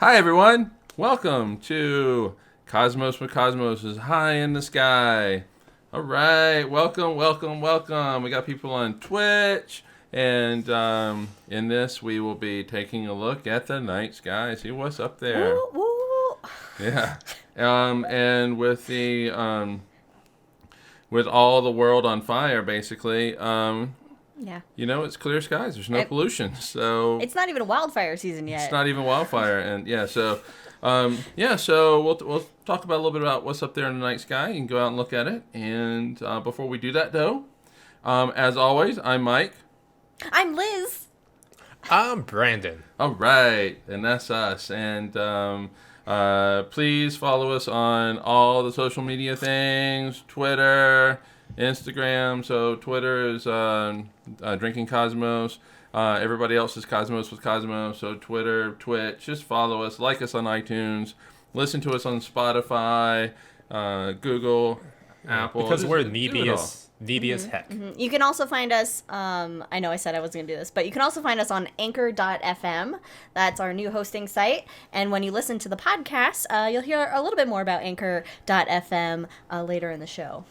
Hi, everyone. Welcome to Cosmos with Cosmos is high in the sky. All right. Welcome. We got people on Twitch. And in this, we will be taking a look at the night sky. See what's up there. Woo, woo. Yeah. And with with all the world on fire, basically, Yeah. it's clear skies. There's no pollution. So It's not even wildfire season yet. it's not even wildfire, and so we'll talk about a little bit about what's up there in the night sky. You can go out and look at it. And before we do that, though, as always, I'm Mike. I'm Liz. I'm Brandon. All right, and that's us. And please follow us on all the social media things: Twitter, Instagram. So Twitter is Drinking Cosmos. Everybody else is Cosmos with Cosmos. So Twitter, Twitch, just follow us, like us on iTunes, listen to us on Spotify, Google, Apple. Because we're Just needy do it as heck. You can also find us, I know I said I was going to do this, but you can also find us on anchor.fm. That's our new hosting site. And when you listen to the podcast, you'll hear a little bit more about anchor.fm later in the show.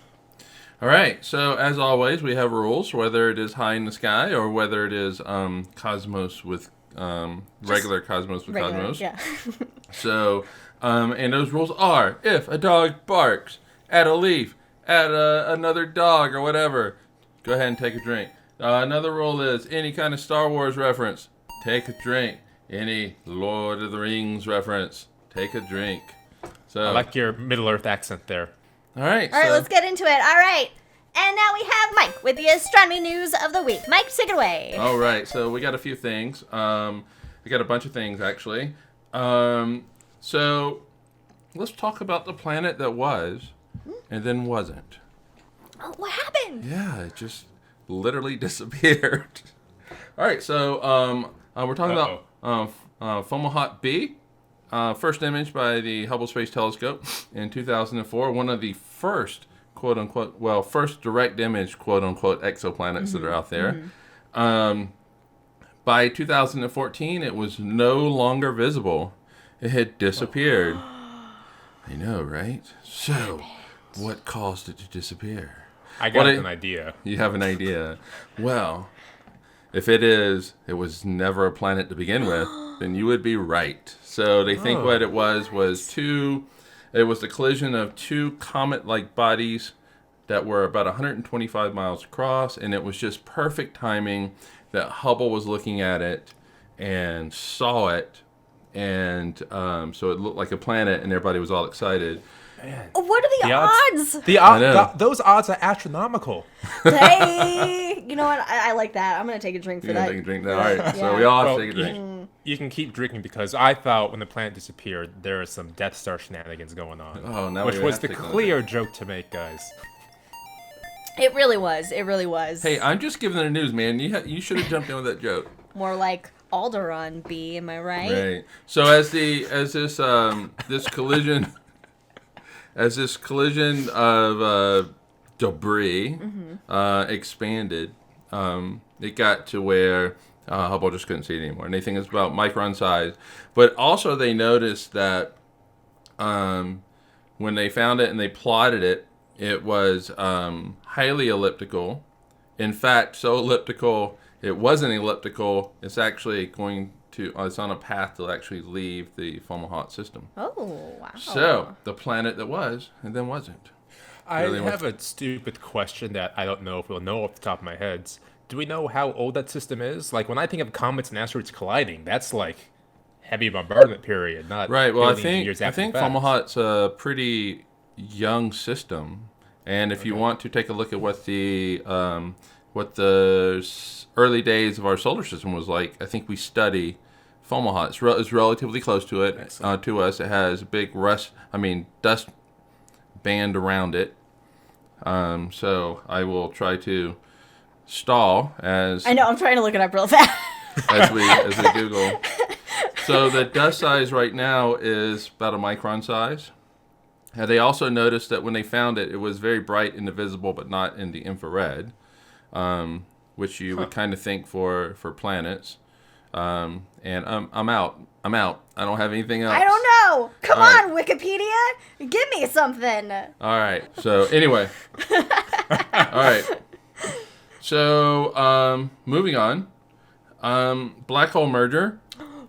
All right. So as always, we have rules, whether it is high in the sky or whether it is Cosmos with regular Cosmos with Cosmos. Yeah. So, and those rules are: if a dog barks at a leaf, at another dog or whatever, go ahead and take a drink. Another rule is any kind of Star Wars reference, take a drink. Any Lord of the Rings reference, take a drink. So, I like your Middle-earth accent there. all right. All right, let's get into it. All right. And now we have Mike with the astronomy news of the week. Mike, take it away. All right, so we got a few things. We got a bunch of things, actually. So let's talk about the planet that was and then wasn't. Oh, what happened? Yeah, it just literally disappeared. All right, so we're talking about Fomalhaut B. First image by the Hubble Space Telescope in 2004. One of the first, quote unquote, first direct image, quote unquote, exoplanets that are out there. By 2014, it was no longer visible. It had disappeared. I know, right? So, what caused it to disappear? I got an idea. You have an idea. Well, if it was never a planet to begin with, then you would be right. So they think what it was it was the collision of two comet-like bodies that were about 125 miles across, and it was just perfect timing that Hubble was looking at it and saw it, and so it looked like a planet, and everybody was all excited. Man. What are the odds? Those odds are astronomical. Hey, you know what? I like that. I'm going to take a drink for You're that. gonna take a drink now. All right, Yeah. so we all have Well, to take a drink. You can keep drinking because I thought when the planet disappeared, there was some Death Star shenanigans going on. Oh, now which we was have the to take another clear joke to make, guys. It really was. It really was. Hey, I'm just giving the news, man. You should have jumped in with that joke. More like Alderaan B, am I right? Right. So as this collision of debris expanded, it got to where Hubble just couldn't see it anymore, and they think it's about micron size. But also they noticed that when they found it and they plotted it, it was highly elliptical. In fact, so elliptical, it wasn't elliptical. It's actually it's on a path to actually leave the Fomalhaut system. Oh, wow. So, the planet that was and then wasn't. I Really have a stupid question that I don't know if we'll know off the top of my head. Do we know how old that system is? Like, when I think of comets and asteroids colliding, that's like heavy bombardment period, not Right. Well, years I after think the fact. Fomalhaut's a pretty young system, and if you want to take a look at what the early days of our solar system was like, I think we study Fomalhaut. It's relatively close to it. To us, it has a big dust band around it. So I will try to stall as I know, I'm trying to look it up real fast. as we Google. So the dust size right now is about a micron size. And they also noticed that when they found it, it was very bright in the visible, but not in the infrared, which you would kind of think for planets. And I'm out. I'm out. I don't have anything else. I don't know. Come All right. on, Wikipedia. Give me something. All right. So anyway. All right. So moving on. Black hole merger.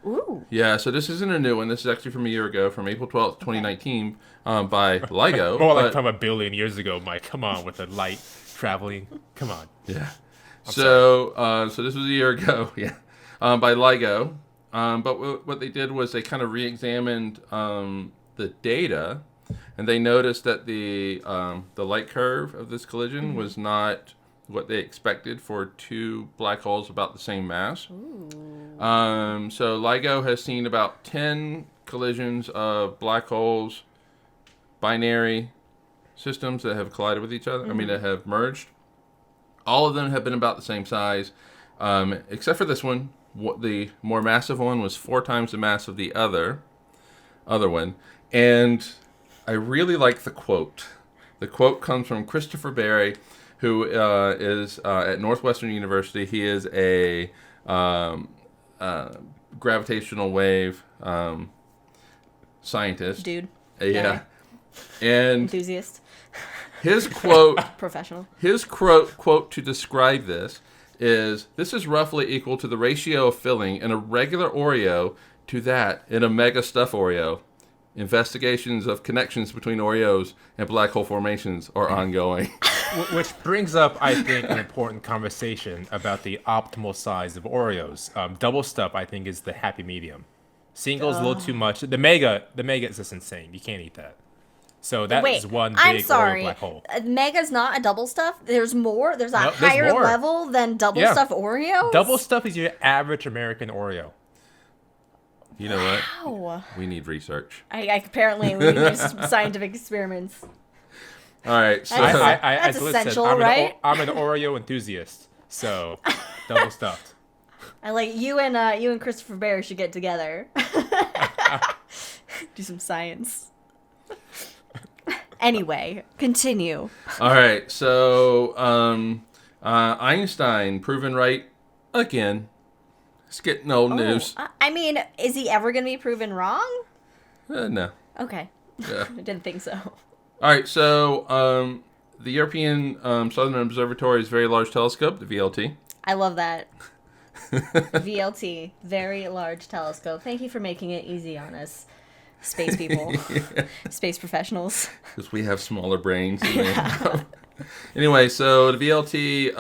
Ooh. Yeah. So this isn't a new one. This is actually from a year ago, from April 12th, 2019, by LIGO. More like but- from a billion years ago, Mike. Come on, with the light traveling. Come on. Yeah. So this was a year ago. Yeah. By LIGO. But what they did was they kind of re-examined the data, and they noticed that the light curve of this collision was not what they expected for two black holes about the same mass. So LIGO has seen about 10 collisions of black holes, binary systems that have collided with each other. I mean, that have merged. All of them have been about the same size, except for this one. The more massive one was 4 times the mass of the other one. And I really like the quote. The quote comes from Christopher Berry, who is at Northwestern University. He is a gravitational wave scientist. Dude. Yeah. And Enthusiast. his quote Professional. His quote to describe this is roughly equal to the ratio of filling in a regular Oreo to that in a mega stuffed Oreo. Investigations of connections between Oreos and black hole formations are ongoing. Which brings up, I think, an important conversation about the optimal size of Oreos. Double stuff, I think, is the happy medium. Single's a little too much. The mega is just insane. You can't eat that. So that is Wait, one I'm big sorry. Oreo black hole. Mega's not a double stuff. There's more. There's a No, there's higher more. level than double Yeah. stuff Oreos. Double stuff is your average American Oreo. You know what? Wow. We need research. I apparently we do some scientific experiments. All right. So That's- I That's as Liz said, essential, I'm right? I'm an Oreo enthusiast. So double stuffed. I like you and Christopher Bear should get together. Do some science. Anyway, continue. all right. So Einstein proven right again. It's getting old news. I mean, is he ever going to be proven wrong? No. Okay. Yeah. I didn't think so. All right, so the European Southern Observatory's Very Large Telescope, the VLT. I love that. VLT, Very Large Telescope. Thank you for making it easy on us, space people, space professionals. Because we have smaller brains. Than they have. Anyway, so the VLT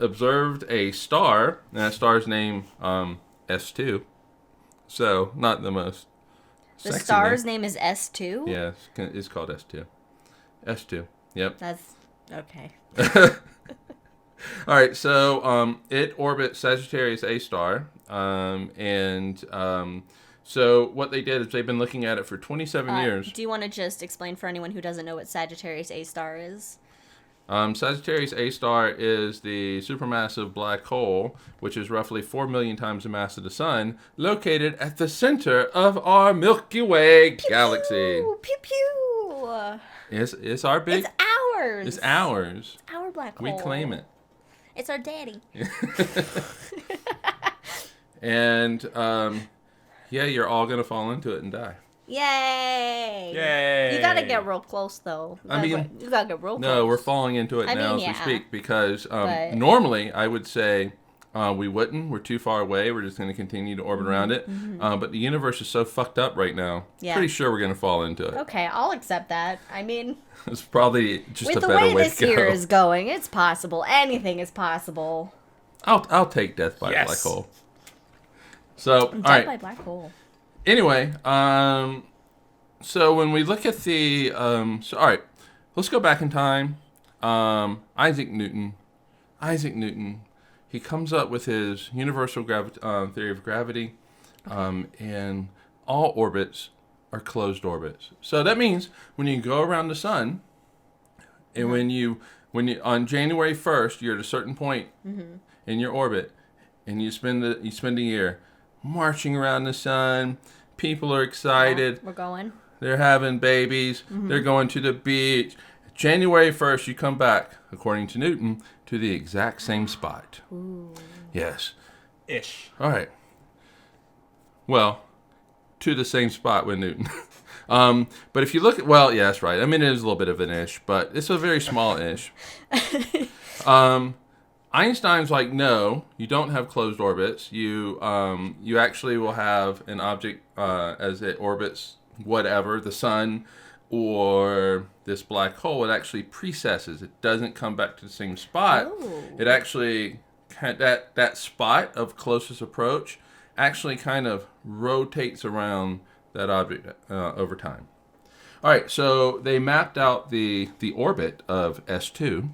observed a star, and that star's name S2. So, not the most The sexy star's name. name is S2? Yeah, it's called S2. S2, yep. That's okay. All right, so it orbits Sagittarius A star, so what they did is they've been looking at it for 27 years. Do you want to just explain for anyone who doesn't know what Sagittarius A star is? Sagittarius A star is the supermassive black hole, which is roughly 4 million times the mass of the sun, located at the center of our Milky Way galaxy. Pew, pew, pew. It's our big. It's ours. It's ours. Our black hole. We claim it. It's our daddy. And yeah, you're all gonna fall into it and die. Yay! Yay! You gotta get real close, though. I mean, you gotta get real close. No, we're falling into it I now mean, as yeah, we speak because but- normally I would say we wouldn't. We're too far away. We're just going to continue to orbit around it. But the universe is so fucked up right now. Yeah. Pretty sure we're going to fall into it. Okay, I'll accept that. I mean, It's probably just with a the better way way this to go. year is going, it's possible. Anything is possible. I'll take death by a Yes. black hole. So, all Death right. by black hole. Anyway, so when we look at the, all right, let's go back in time. Isaac Newton, he comes up with his universal theory of gravity, and all orbits are closed orbits. So that means when you go around the sun, and when you on January 1st, you're at a certain point in your orbit, and you spend a year marching around the sun. People are excited. We're going. They're having babies. They're going to the beach. January 1st, you come back, according to Newton, to the exact same spot. Ooh. Yes. Ish. All right. Well, to the same spot with Newton. But if you look at, yeah, that's right. I mean, it is a little bit of an ish, but it's a very small ish. Einstein's like, no, you don't have closed orbits. You actually will have an object as it orbits whatever, the sun or this black hole. It actually precesses. It doesn't come back to the same spot. Oh. It actually, that spot of closest approach actually kind of rotates around that object over time. All right, so they mapped out the orbit of S2,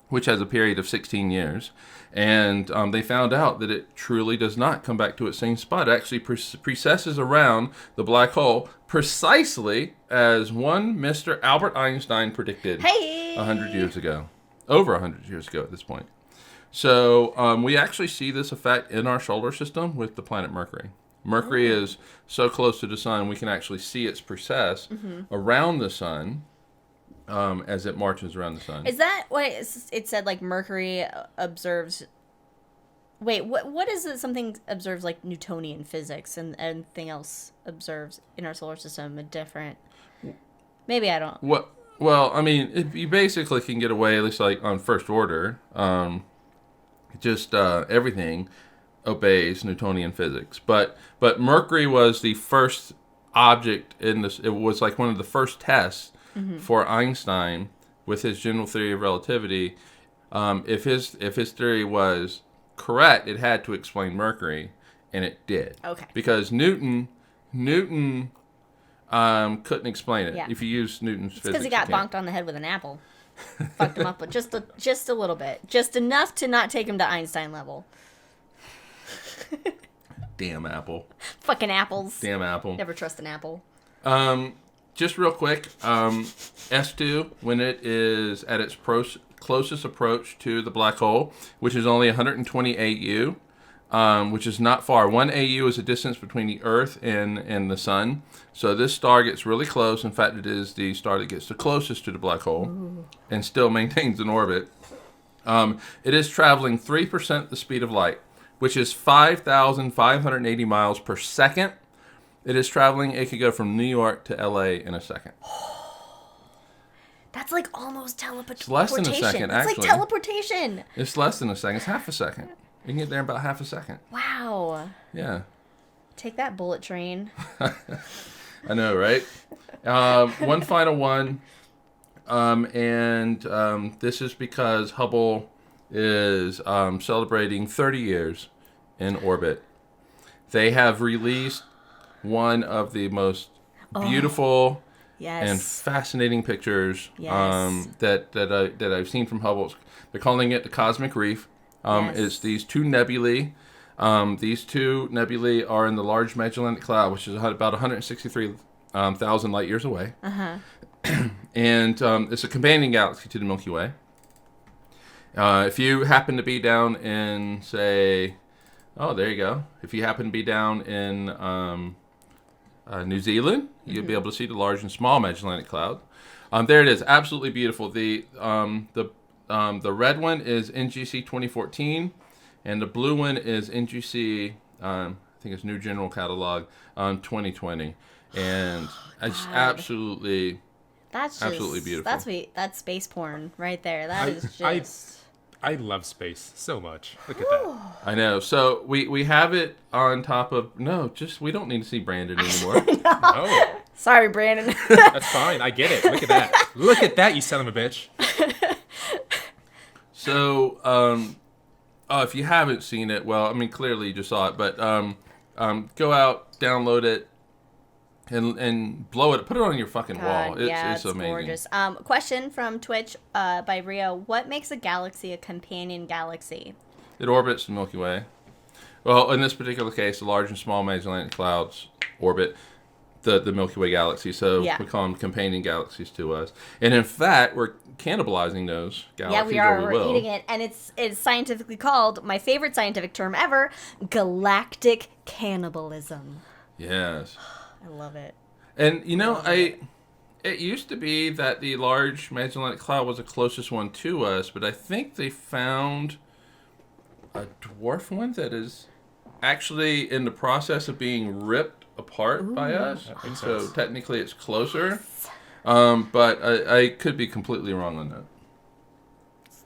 which has a period of 16 years, and they found out that it truly does not come back to its same spot. It actually precesses around the black hole precisely as one Mr. Albert Einstein predicted 100 years ago, over 100 years ago at this point. So we actually see this effect in our solar system with the planet Mercury. Mercury is so close to the sun, we can actually see its precess around the sun as it marches around the sun. Is that what it said, like Mercury observes... Wait, what is it something observes like Newtonian physics and anything else observes in our solar system a different... Maybe I don't... Well, I mean, you basically can get away, at least like on first order, everything obeys Newtonian physics. But Mercury was the first object in this. It was like one of the first tests for Einstein with his general theory of relativity. If his theory was correct, it had to explain Mercury, and it did. Okay. Because Newton couldn't explain it. Yeah. If you use Newton's physics, Because he got you can't. bonked on the head with an apple. Fucked him up, but just a little bit. Just enough to not take him to Einstein level. Damn apple. Fucking apples. Damn apple. Never trust an apple. Just real quick, S2, when it is at its closest approach to the black hole, which is only 120 AU, which is not far. 1 AU is the distance between the Earth and the Sun. So this star gets really close. In fact, it is the star that gets the closest to the black hole and still maintains an orbit. It is traveling 3% the speed of light, which is 5,580 miles per second. It is traveling, it could go from New York to LA in a second. That's like almost teleportation. It's less than a second, It's actually. like teleportation. It's less than a second. It's half a second. You can get there in about half a second. Wow. Yeah. Take that, bullet train. I know, right? One final one. This is because Hubble is celebrating 30 years in orbit. They have released one of the most beautiful and fascinating pictures that I've seen from Hubble. They're calling it the Cosmic Reef. It's these two nebulae. These two nebulae are in the Large Magellanic Cloud, which is about 163,000 light years away. And it's a companion galaxy to the Milky Way. If you happen to be down in, say, there you go. If you happen to be down in New Zealand, you'll be able to see the Large and Small Magellanic Cloud. There it is, absolutely beautiful. The red one is NGC 2014, and the blue one is NGC, I think it's New General Catalog, 2020. And it's absolutely beautiful. That's space porn right there. That is just... I love space so much. Look at that. I know. So we have it on top of... No, we don't need to see Brandon anymore. No. Sorry, Brandon. That's fine. I get it. Look at that. Look at that, you son of a bitch. So, if you haven't seen it, well, I mean, clearly you just saw it, but go out, download it, and blow it. Put it on your fucking wall. It's amazing. Gorgeous. Question from Twitch by Rio. What makes a galaxy a companion galaxy? It orbits the Milky Way. Well, in this particular case, the Large and Small Magellanic Clouds orbit the Milky Way galaxy, so we call them companion galaxies to us. And in fact, we're cannibalizing those galaxies. Yeah, we are. We're eating it, and it's scientifically called, my favorite scientific term ever, galactic cannibalism. Yes. I love it. And, it used to be that the Large Magellanic Cloud was the closest one to us, but I think they found a dwarf one that is actually in the process of being ripped apart by us. So technically it's closer. But I could be completely wrong on that.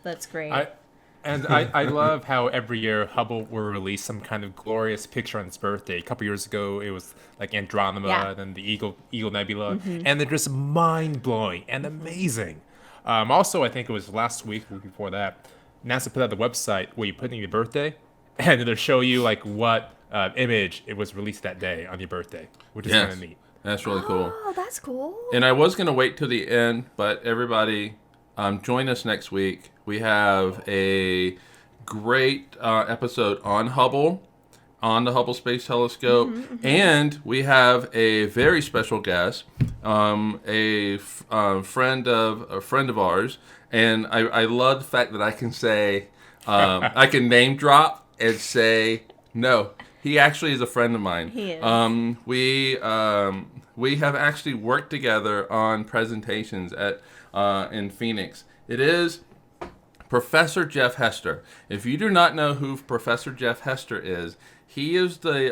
That's great. I love how every year Hubble will release some kind of glorious picture on its birthday. A couple years ago, it was like Andromeda and then the Eagle Nebula, and they're just mind blowing and amazing. Also, I think it was last week before that, NASA put out the website where you put in your birthday, and it'll show you like what image it was released that day on your birthday, which is kind of neat. That's really cool. Oh, that's cool. And I was going to wait till the end, but everybody, join us next week. We have a great episode on Hubble, on the Hubble Space Telescope, and we have a very special guest, a friend of ours, and I love the fact that I can say, I can name drop and say, no, he actually is a friend of mine. He is. We have actually worked together on presentations in Phoenix. It is Professor Jeff Hester. If you do not know who Professor Jeff Hester is, he is the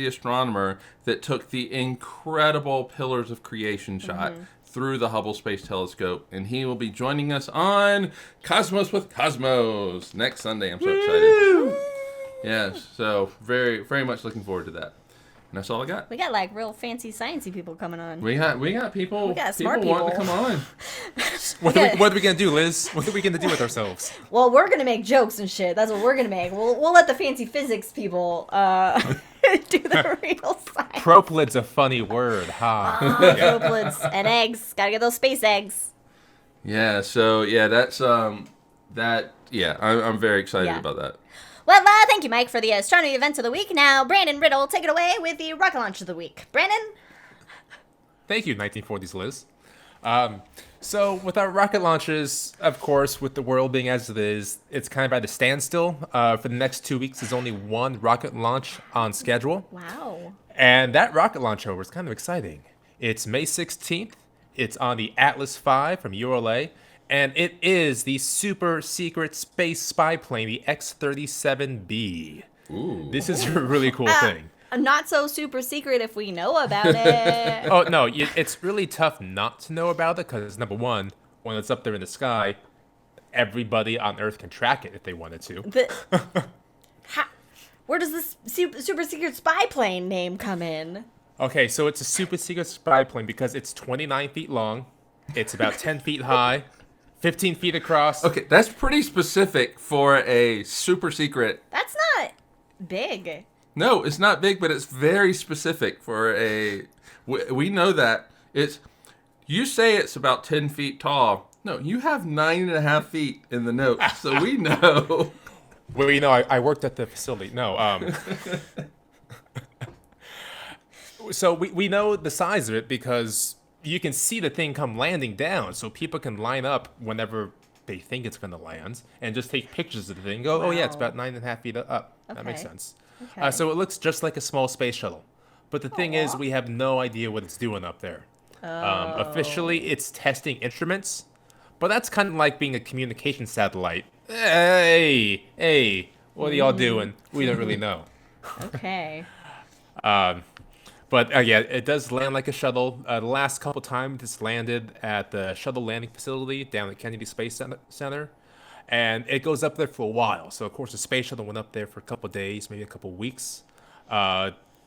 astronomer that took the incredible Pillars of Creation shot through the Hubble Space Telescope, and he will be joining us on Cosmos with Cosmos next Sunday. I'm so excited. Yes, so very, very much looking forward to that. And that's all I got. We got like real fancy sciencey people coming on. We got people. We got smart people wanting to come on. What are we gonna do, Liz? What are we gonna do with ourselves? Well, we're gonna make jokes and shit. That's what we're gonna make. We'll let the fancy physics people do the real science. Proplid's a funny word, ha. Proplids and eggs. Gotta get those space eggs. Yeah. So that's that. Yeah, I'm very excited about that. Well, thank you, Mike, for the astronomy events of the week. Now, Brandon Riddle, take it away with the rocket launch of the week. Brandon? Thank you, 1940s Liz. So with our rocket launches, of course, with the world being as it is, it's kind of at a standstill. For the next 2 weeks, there's only one rocket launch on schedule. Wow. And that rocket launch over is kind of exciting. It's May 16th. It's on the Atlas V from ULA. And it is the super secret space spy plane, the X-37B. Ooh. This is a really cool thing. Not so super secret if we know about it. Oh, no, it's really tough not to know about it because, number one, when it's up there in the sky, everybody on Earth can track it if they wanted to. Where does this super secret spy plane name come in? Okay, so it's a super secret spy plane because it's 29 feet long, it's about 10 feet high, 15 feet across. Okay, that's pretty specific for a super secret. That's not big. No, it's not big, but it's very specific for a... We know that. You say it's about 10 feet tall. No, you have 9.5 feet in the notes, so we know. Well, you know, I worked at the facility. No, So we know the size of it because you can see the thing come landing down, so people can line up whenever they think it's going to land and just take pictures of the thing and go, oh yeah, it's about 9.5 feet up. That makes sense. Okay. So it looks just like a small space shuttle. But the thing is, we have no idea what it's doing up there. Officially, it's testing instruments, but that's kind of like being a communication satellite. Hey, what are y'all doing? We don't really know. Okay. But yeah, it does land like a shuttle. The last couple times it's landed at the shuttle landing facility down at Kennedy Space Center. And it goes up there for a while. So, of course, the space shuttle went up there for a couple days, maybe a couple weeks.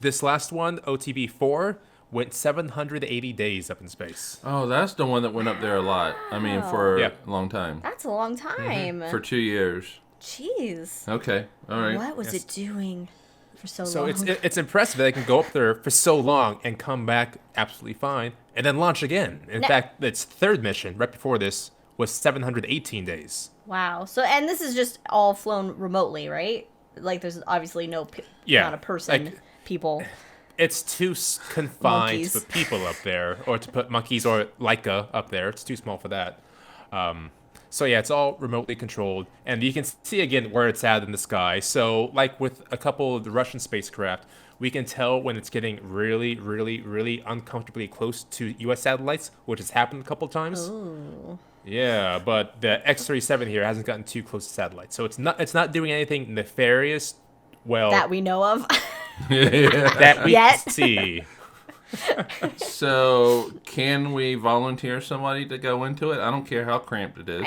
This last one, OTB-4, went 780 days up in space. Oh, that's the one that went up there a lot. I mean, for a long time. That's a long time. For 2 years. Jeez. Okay, all right. What was it doing for so So long? it's impressive that it can go up there for so long and come back absolutely fine and then launch again. In fact, its third mission, right before this, was 718 days. Wow. So, and this is just all flown remotely, right? Like, there's obviously no not a person, people. It's too confined Monkeys. to put people up there, or to put monkeys or Leica up there. It's too small for that. So yeah, it's all remotely controlled, and you can see again where it's at in the sky. So like with a couple of the Russian spacecraft, we can tell when it's getting really, really, really uncomfortably close to U.S. satellites, which has happened a couple times. Ooh. Yeah, but the X-37 here hasn't gotten too close to satellites, so it's not doing anything nefarious Well, that we know of. that we Yet. see. So, can we volunteer somebody to go into it? I don't care how cramped it is.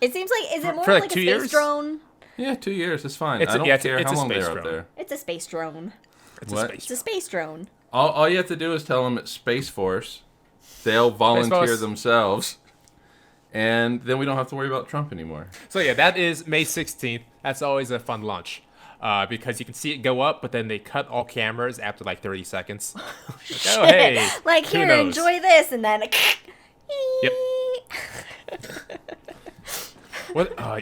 It seems like, is it more For like like a 2 space years? drone? Yeah, 2 years. It's fine. It's I don't care it's how a long space they're up drone. there. It's a space drone. It's What? a It's space. a space drone. All you have to do is tell them it's Space Force. They'll volunteer Force. themselves. And then we don't have to worry about Trump anymore. So yeah, that is May 16th. That's always a fun launch. Because you can see it go up, but then they cut all cameras after like 30 seconds. Like, oh, hey. Like, who here, knows? enjoy this, and then. Yep. What? Oh,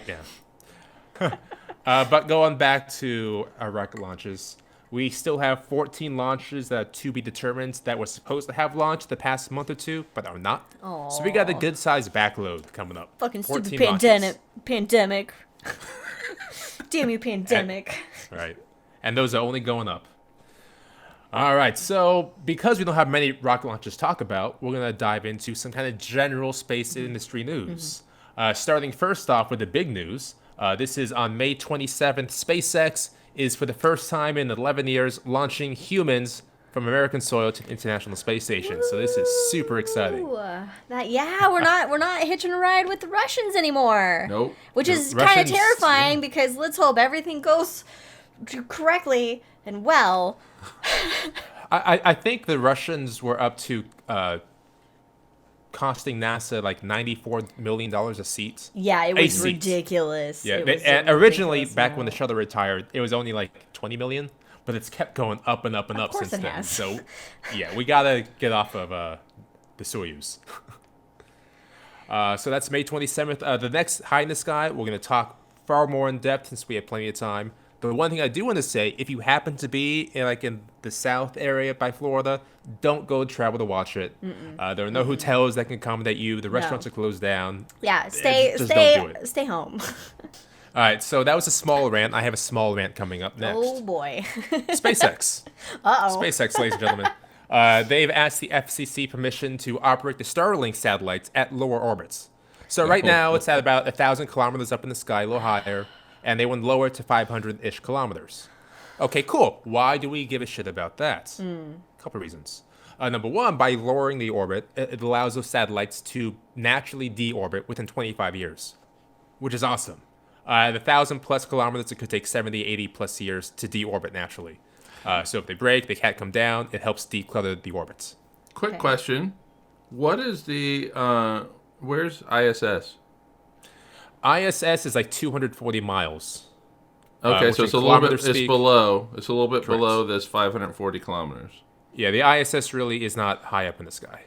yeah. But going back to our rocket launches, we still have 14 launches that are to be determined that were supposed to have launched the past month or two, but are not. So we got a good-sized backload coming up. Fucking stupid 14 launches. pandemic. Damn you, pandemic. Right. And those are only going up. All right, so because we don't have many rocket launches to talk about, we're going to dive into some kind of general space industry news. Starting first off with the big news. This is on May 27th. SpaceX is for the first time in 11 years launching humans from American soil to the International Space Station. So this is super exciting. Ooh, we're not hitching a ride with the Russians anymore. Nope. Which is kind of Russians, terrifying because let's hope everything goes correctly and well. I think the Russians were up to costing NASA like $94 million a seat. Yeah, it A was seat. ridiculous. Yeah, It was and a originally, ridiculous back when the amount. shuttle retired, it was only like 20 million, but it's kept going up and up and up course since it then. has. So, yeah, we gotta get off of the Soyuz. So that's May 27th. The next High in the Sky, we're gonna talk far more in depth since we have plenty of time. But one thing I do want to say, if you happen to be in the south area by Florida, don't go travel to watch it. There are no hotels that can accommodate you. The restaurants are closed down. Yeah, stay Just don't do it. stay home. All right, so that was a small rant. I have a small rant coming up next. Oh boy. SpaceX. Uh-oh. SpaceX, ladies and gentlemen. They've asked the FCC permission to operate the Starlink satellites at lower orbits. So right now it's at about 1,000 kilometers up in the sky, a little higher, and they want to lower it to 500-ish kilometers. Okay, cool. Why do we give a shit about that? Couple reasons. Number one, by lowering the orbit, it allows those satellites to naturally deorbit within 25 years, which is awesome. At 1,000 plus kilometers, it could take 70, 80 plus years to deorbit naturally. So if they break, they can't come down. It helps declutter the orbits. Quick Okay. question. What is the, where's ISS? ISS is like 240 miles. Okay, which so in it's a little bit, kilometer it's speak- below, it's a little bit Correct. below this 540 kilometers. Yeah, the ISS really is not high up in the sky.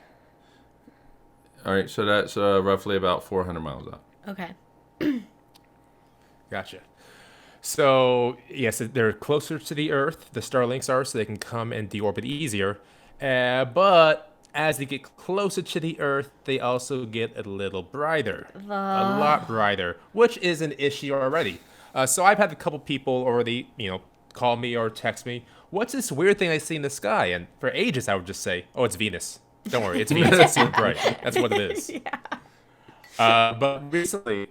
All right, so that's roughly about 400 miles up. Okay. Gotcha. So, yes, they're closer to the Earth, the Starlinks are, so they can come and deorbit easier. But as they get closer to the Earth, they also get a little brighter. A lot brighter, which is an issue already. So I've had a couple people already, call me or text me, what's this weird thing I see in the sky? And for ages, I would just say, oh, it's Venus. Don't worry, it's Venus. It's super bright. That's what it is. But recently,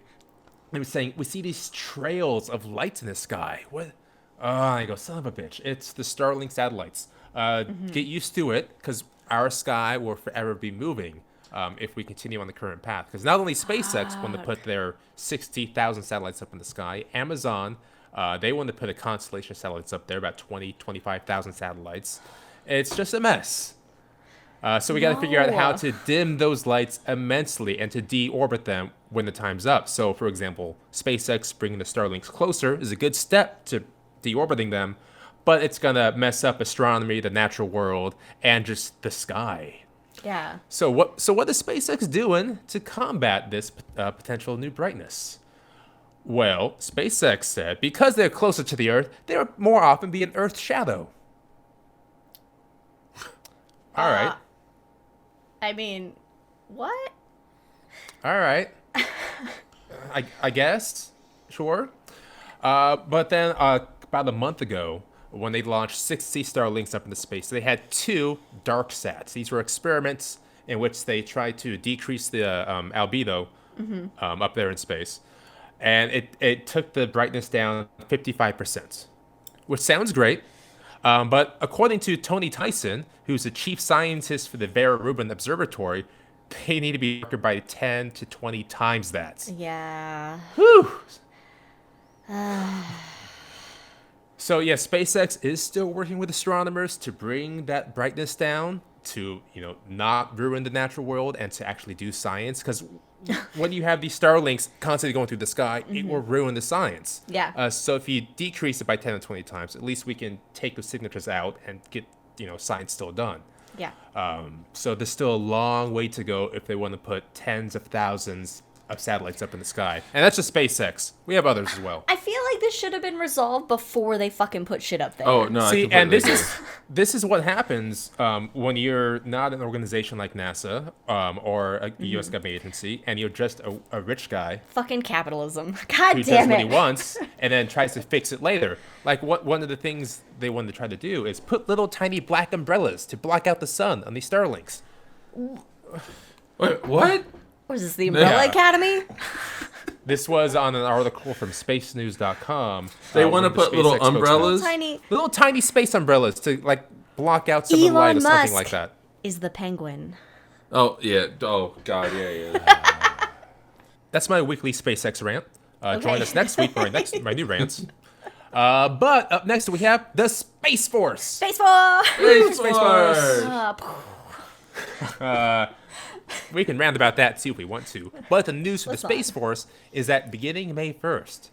they were saying, we see these trails of lights in the sky. What? I go, son of a bitch. It's the Starlink satellites. Get used to it, because our sky will forever be moving if we continue on the current path. Because not only SpaceX want to put their 60,000 satellites up in the sky, Amazon, they want to put a constellation of satellites up there, about 20, 25,000 satellites. It's just a mess. So we got to figure out how to dim those lights immensely and to deorbit them when the time's up. So, for example, SpaceX bringing the Starlinks closer is a good step to deorbiting them, but it's going to mess up astronomy, the natural world, and just the sky. Yeah. So what is SpaceX doing to combat this potential new brightness? Well, SpaceX said because they're closer to the Earth, they'll more often be an Earth shadow. All right. I mean, what? All right. I guess. Sure. But then about a month ago, when they launched 60 Starlinks up into space, they had 2 dark sats. These were experiments in which they tried to decrease the albedo up there in space. And it took the brightness down 55%. which sounds great. But according to Tony Tyson, who's the chief scientist for the Vera Rubin Observatory, they need to be darker by 10 to 20 times that. Yeah. Whew. So yeah, SpaceX is still working with astronomers to bring that brightness down to, not ruin the natural world and to actually do science. Because when you have these Starlinks constantly going through the sky, it will ruin the science. Yeah. So if you decrease it by 10 to 20 times, at least we can take those signatures out and get, science still done. Yeah. So there's still a long way to go if they want to put tens of thousands of satellites up in the sky. And that's just SpaceX. We have others as well. I feel like this should have been resolved before they fucking put shit up there. Oh no! See, I and completely this is what happens when you're not an organization like NASA or a U.S. government agency, and you're just a rich guy Fucking capitalism. God who does damn what he it. wants and then tries to fix it later. Like one of the things they wanted to try to do is put little tiny black umbrellas to block out the sun on these Starlinks. Wait, what? Was this the Umbrella Yeah. Academy? This was on an article from spacenews.com. They want to with the put little SpaceX spokesman. umbrellas. Tiny Little tiny space umbrellas to block out some of the light Elon or something Musk. like that. is the penguin. Oh yeah. Oh god. Yeah. That's my weekly SpaceX rant. Okay. Join us next week for my new rants. But up next we have the Space Force. Space Force! Space Space Force. We can rant about that too if we want to. But the news for the Let's Space Force is that beginning May 1st,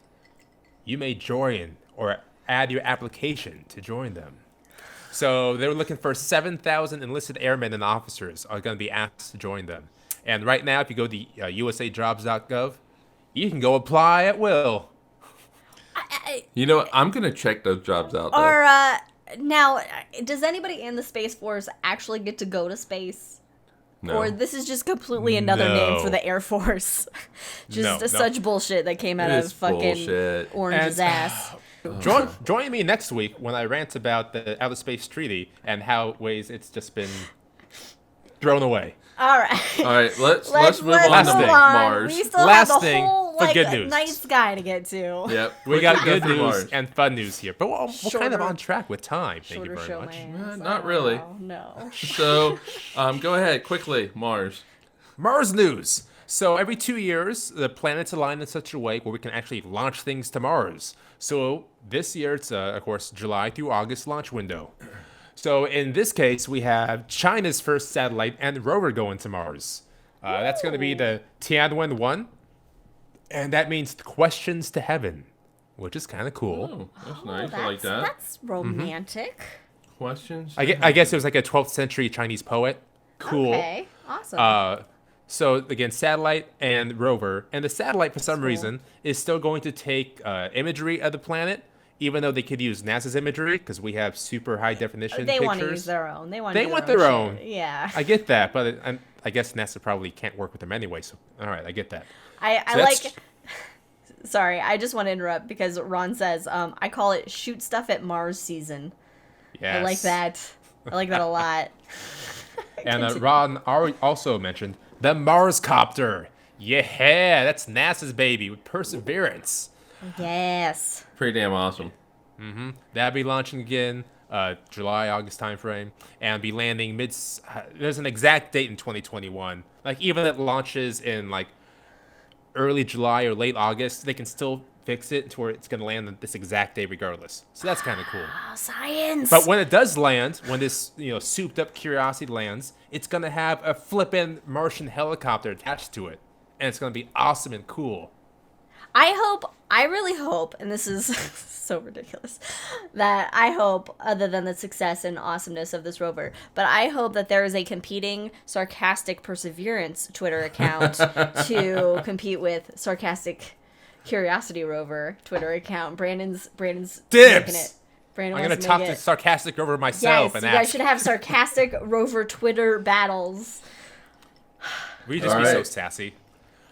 you may join or add your application to join them. So they were looking for 7,000 enlisted airmen and officers are going to be asked to join them. And right now, if you go to usajobs.gov, you can go apply at will. You know what? I'm gonna check those jobs out. Though. Or, now, does anybody in the Space Force actually get to go to space? No. Or this is just completely another name No. for the Air Force? Just No. such bullshit that came out It of is fucking bullshit. Orange's ass. Join me next week when I rant about the Outer Space Treaty and how ways it's just been thrown away. All right. All right. Let's move on Last to thing. Mars. We still Last have the thing whole for like good news. night sky to get to. Yep. We got good for news Mars. and fun news here, but we're kind of Shorter- on track with time. Thank you Shorter very show, much. my ass. Not really. Oh, no. So, go ahead quickly, Mars. Mars news. So every 2 years, the planets align in such a way where we can actually launch things to Mars. So this year, it's of course July through August launch window. So in this case, we have China's first satellite and rover going to Mars. That's going to be the Tianwen-1, and that means questions to heaven, which is kind of cool. Oh, that's nice. I like that. That's romantic. Questions? I guess it was like a 12th century Chinese poet. Cool. Okay. Awesome. So again, satellite and rover, and the satellite for some cool. reason is still going to take imagery of the planet, even though they could use NASA's imagery because we have super high definition they pictures. want to use their own. They want their own. shit. Yeah. I get that, but I guess NASA probably can't work with them anyway. So all right, I get that. I So that's- like. Sorry, I just want to interrupt because Ron says I call it shoot stuff at Mars season. Yes. I like that. I like that a lot. And Ron also mentioned the Mars copter. Yeah, that's NASA's baby with Perseverance. Yes. Pretty damn awesome. That'll be launching again July, August timeframe, and be landing there's an exact date in 2021. Like even if it launches in like early July or late August, they can still fix it to where it's going to land on this exact day regardless. So that's kind of cool. Oh, science. But when it does land, when this souped up Curiosity lands, it's going to have a flippin' Martian helicopter attached to it, and it's going to be awesome and cool. I really hope, and this is so ridiculous, that I hope, other than the success and awesomeness of this rover, but I hope that there is a competing Sarcastic Perseverance Twitter account to compete with Sarcastic Curiosity rover Twitter account. Brandon's Dibs! making it. Brandon I'm going wants to to talk make to it. Sarcastic over Yes, myself you and guys ask. should have Sarcastic rover Twitter battles. We just All be so right. sassy.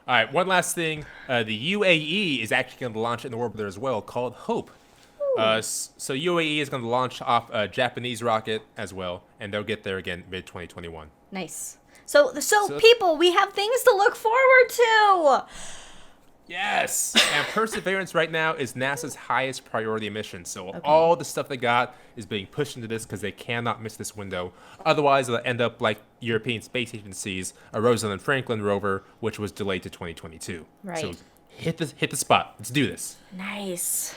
All right, one last thing. The UAE is actually going to launch an orbiter as well called Hope. So UAE is going to launch off a Japanese rocket as well, and they'll get there again mid-2021. Nice. So people, we have things to look forward to. Yes. And Perseverance right now is NASA's highest priority mission. So all the stuff they got is being pushed into this because they cannot miss this window. Otherwise, it'll end up like European Space Agency's Rosalind Franklin rover, which was delayed to 2022. Right. So hit the spot. Let's do this. Nice.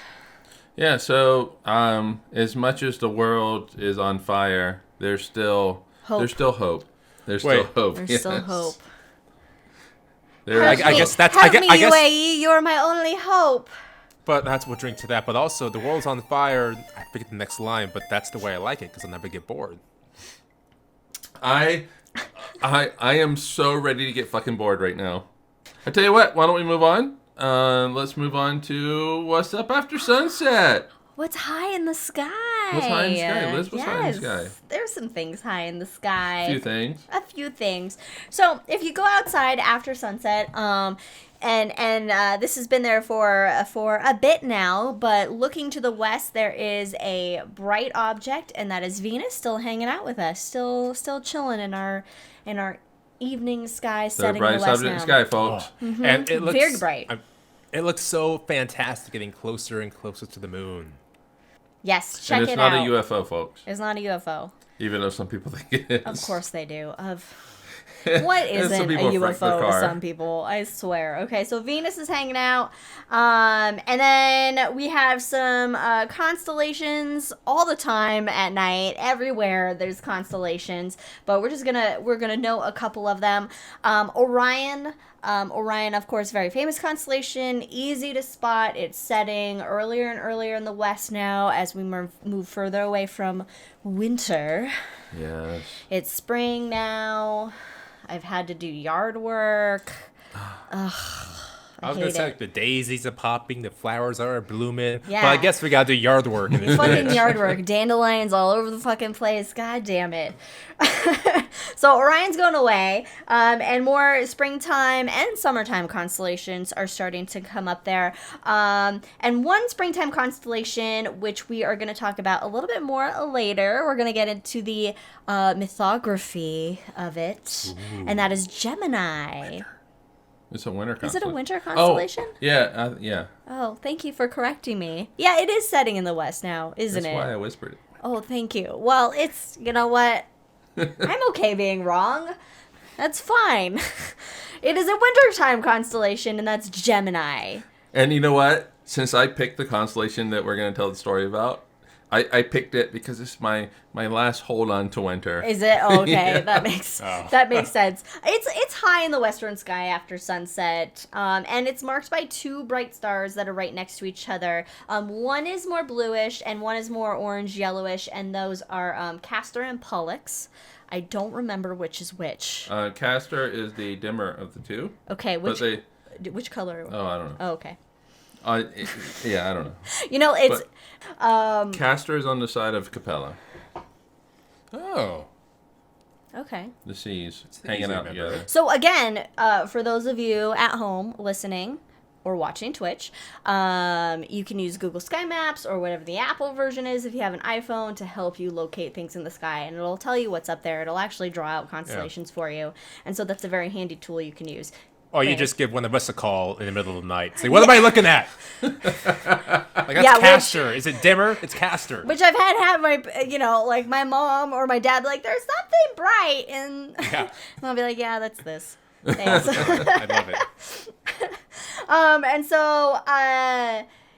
Yeah, so as much as the world is on fire, there's still Hope. there's still hope. There's Wait. still hope. There's yes. still hope. There I is guess hope. that's Help I me, guess, UAE. You're my only hope. but that's what drink to that. But also, the world's on fire. I forget the next line, but that's the way I like it because I'll never get bored. I am so ready to get fucking bored right now. I tell you what, why don't we move on? Let's move on to what's up after sunset. What's high in the sky? What's high in the sky? Liz, what's high in the sky? There's some things high in the sky. A few things. A few things. So if you go outside after sunset, and this has been there for a bit now, but looking to the west, there is a bright object, and that is Venus, still hanging out with us, still chilling in our evening sky, The setting in the brightest west object in now. the sky, folks. And it looks Very bright. It looks so fantastic, getting closer and closer to the moon. Yes, check And it it's out. not a UFO, folks. It's not a UFO. Even though some people think it is. Of course they do. What And some isn't a people wreck their UFO to car. some people? I swear. Okay, so Venus is hanging out. And then we have some constellations all the time at night. Everywhere there's constellations. But we're gonna know a couple of them. Orion. Orion, of course, very famous constellation, easy to spot. It's setting earlier and earlier in the west now as we move further away from winter. Yes. It's spring now. I've had to do yard work. I was gonna hate say it. like, the daisies are popping, the flowers are blooming. Yeah. But I guess we gotta do yard work in this Fucking bitch. yard work. Dandelions all over the fucking place. God damn it. So Orion's going away. And more springtime and summertime constellations are starting to come up there. And one springtime constellation, which we are going to talk about a little bit more later, we're going to get into the mythography of it. And that is Gemini. It's a winter Is constellation. it a winter constellation? Oh, yeah, yeah. Oh, thank you for correcting me. Yeah, it is setting in the west now, isn't That's it? why I whispered it. Oh, thank you. Well, you know what? I'm okay being wrong. That's fine. It is a wintertime constellation, and that's Gemini. And you know what? Since I picked the constellation that we're going to tell the story about, I picked it because it's my last hold on to winter. Is it? Oh, okay, Yeah. that makes sense. It's high in the western sky after sunset, and it's marked by two bright stars that are right next to each other. One is more bluish, and one is more orange yellowish, and those are Castor and Pollux. I don't remember which is which. Castor is the dimmer of the two. Okay, But which color? oh, I don't know. Oh, okay. Yeah, I don't know. You know, it's Castor is on the side of Capella. Oh. okay. The seas easy hanging to out remember. together. So again, for those of you at home listening or watching Twitch, you can use Google Sky Maps or whatever the Apple version is if you have an iPhone to help you locate things in the sky, and it'll tell you what's up there. It'll actually draw out constellations for you, and so that's a very handy tool you can use. Or you Okay. just give one of us a call in the middle of the night. Say, what am I looking at? Like, that's Yeah, Castor. Is it dimmer? It's Castor. Which I've had my, like my mom or my dad be like, there's something bright, and, Yeah. and I'll be like, yeah, that's this. Thanks. I love it. And so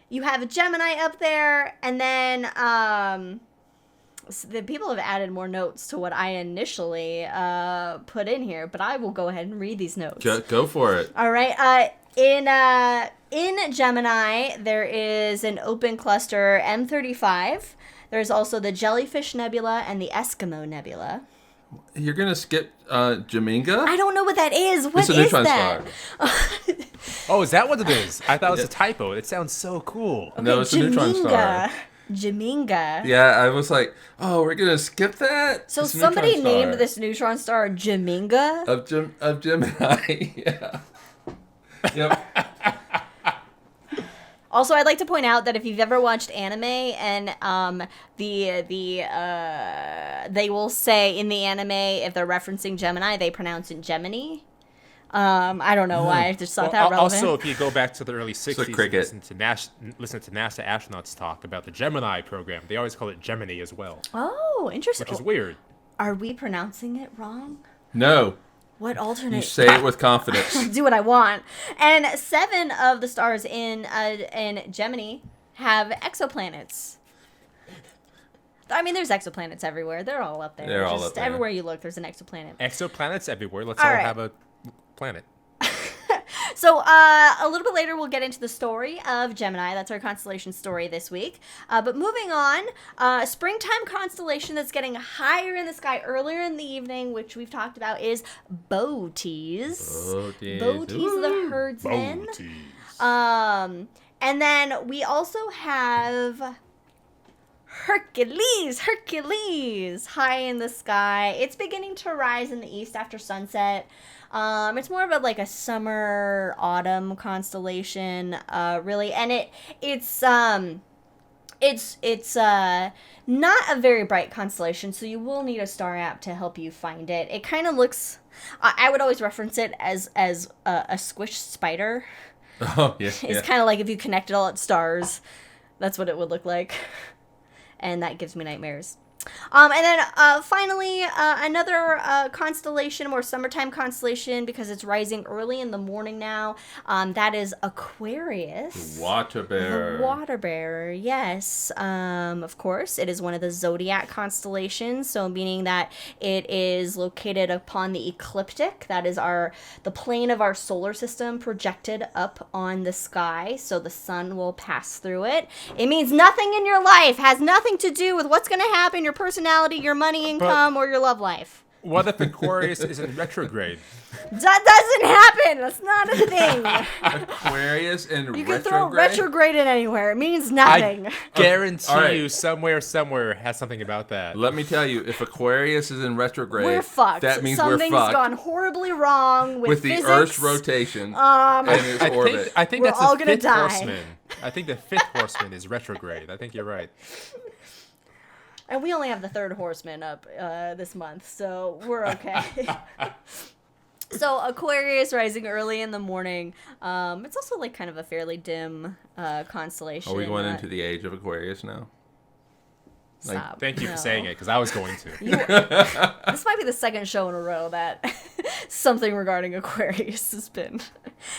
you have a Gemini up there, and then the people have added more notes to what I initially put in here, but I will go ahead and read these notes. Go for it. All right. In Gemini, there is an open cluster M35. There's also the Jellyfish Nebula and the Eskimo Nebula. You're gonna skip Jaminga? I don't know what that is. What It's a is neutron that? star. Oh, is that what it is? I thought it was a typo. It sounds so cool. No, it's a neutron star. Jaminga. Yeah, I was like, oh, we're gonna skip that. So It's a neutron somebody star. named this neutron star Jaminga. of Gemini. Yeah. Yep. Also, I'd like to point out that if you've ever watched anime and they will say in the anime if they're referencing Gemini, they pronounce it Gemini. I don't know why. I just thought that relevant. Also, if you go back to the early 60s and cricket. listen to NASA astronauts talk about the Gemini program, they always call it Gemini as well, Oh, interesting. which is weird. Are we pronouncing it wrong? No, What alternate? you say it with confidence. Do what I want. And 7 of the stars in Gemini have exoplanets. I mean, there's exoplanets everywhere. They're all up there. They're all up there. Everywhere you look, there's an exoplanet. Exoplanets everywhere. Let's All all right. have a planet. So a little bit later, we'll get into the story of Gemini. That's our constellation story this week. But moving on, a springtime constellation that's getting higher in the sky earlier in the evening, which we've talked about, is Bootes. Bootes the herdsman. And then we also have Hercules high in the sky. It's beginning to rise in the east after sunset. It's more of a summer autumn constellation, really, and it's not a very bright constellation, so you will need a star app to help you find it. It kind of looks, I would always reference it as a squished spider. Oh, yeah. It's kind of like if you connected all its stars, that's what it would look like. And that gives me nightmares. And then finally, another constellation, more summertime constellation, because it's rising early in the morning now. That is Aquarius. Water bearer. The water bearer, yes. Of course, it is one of the zodiac constellations, so meaning that it is located upon the ecliptic. That is the plane of our solar system projected up on the sky, so the sun will pass through it. It means nothing in your life, has nothing to do with what's going to happen, your personality, your money income, or your love life. What if Aquarius is in retrograde? That doesn't happen. That's not a thing. Aquarius in You retrograde? can throw retrograde in anywhere. It means nothing. I guarantee All right. you somewhere has something about that. Let me tell you, if Aquarius is in retrograde, We're fucked. that means Something's we're fucked gone horribly wrong with the physics. Earth's rotation and its orbit. I think We're that's all the gonna fifth die. horseman. I think the fifth horseman is retrograde. I think you're right. And we only have the third horseman up this month, so we're okay. So Aquarius rising early in the morning. It's also kind of a fairly dim constellation. Are we going into the age of Aquarius now? Stop. Thank you No. for saying it, because I was going to. This might be the second show in a row that something regarding Aquarius has been